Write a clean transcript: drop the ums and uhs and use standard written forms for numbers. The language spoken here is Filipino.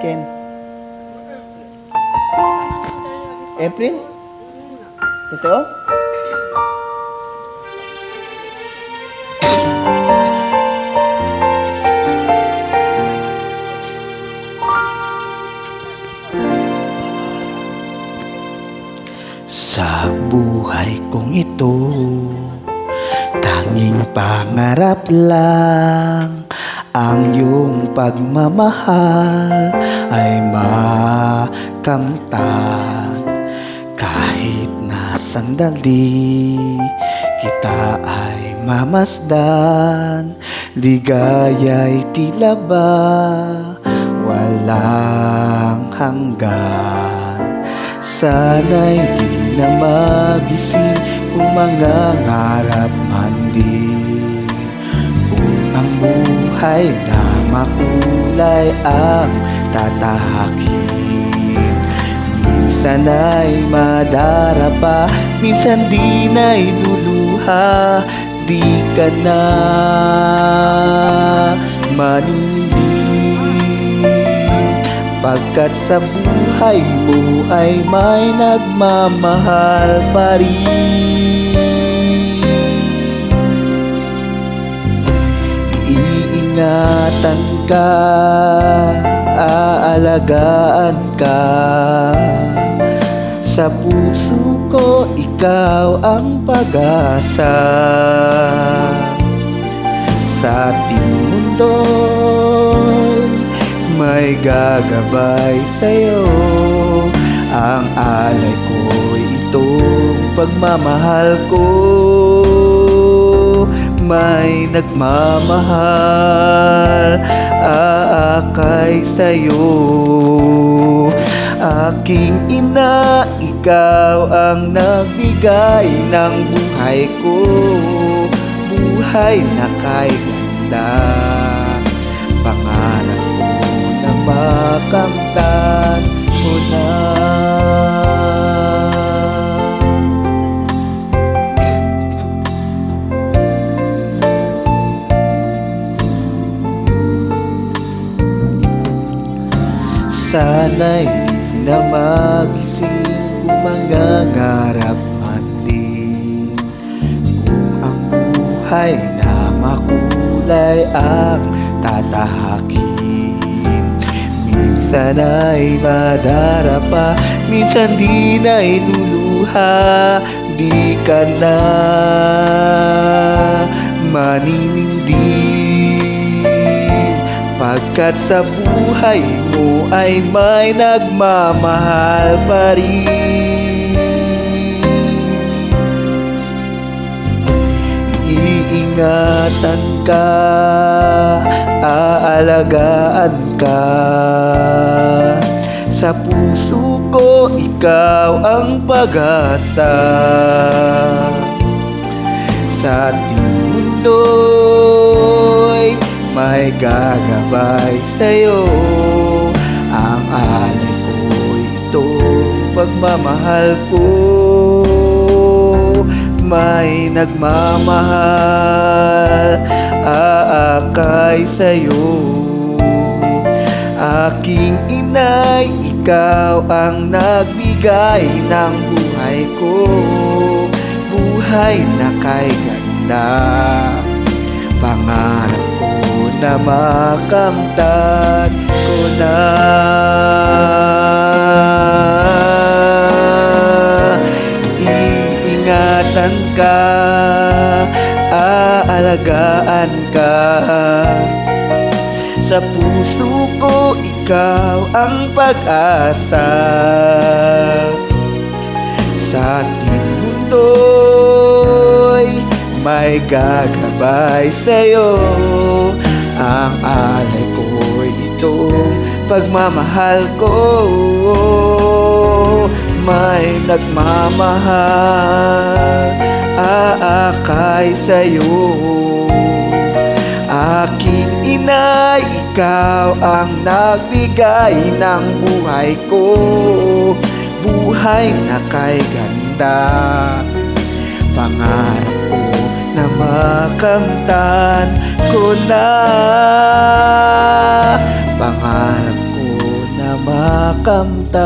Ken. April? Ito? Sa buhay kong ito, tanging pangarap lang ang iyong pagmamahal ay makamtan. Kahit na sandali kita ay mamasdan, ligaya'y tila ba walang hanggan. Sana'y di na magising kung mangangarap man din, kung ang buhay na makulay ang tatahakin. Minsan ay madarapa, minsan di na'y luluha, di ka na manindig. Pagkat sa buhay mo ay may nagmamahal pa rin. Iingatan ka, aalagaan ka. Sa puso ko ikaw ang pag-asa. Sa ating mundo may gagabay sa'yo. Ang alay ko'y itong pagmamahal ko. May nagmamahal, aakay sa'yo. Aking ina, ikaw ang nagbigay ng buhay ko. Buhay na kay ganda, pangarap na makamtan mo na. Sana'y di na magising kung mangangarap man din, kung ang buhay na makulay ang tatahakin. Minsan ay madarapa, minsan di na'y luluha, di ka na maninindig. Pagkat sa buhay mo ay may nagmamahal pa rin. Iingatan ka, aalagaan ka. Sa puso ko ikaw ang pag-asa. Sa ating mundo'y may gagabay sa'yo. Ang alay ko'y itong pagmamahal ko. May nagmamahal, aakay sa'yo. Aking inay, ikaw ang nagbigay ng buhay ko. Buhay na kay ganda, pangarap ko na makamtan ko na. Iingatan ka, aalagaan ka. Sa puso ko ikaw ang pag-asa. Sa ating mundo'y may gagabay sa'yo. Ang alay ko'y itong pagmamahal ko. May nagmamahal, aakay sa'yo. Aking inay, ikaw ang nagbigay ng buhay ko. Buhay na kay ganda, kita. Pangarap ko na makamtan ko na. Pangarap ko na makamtan.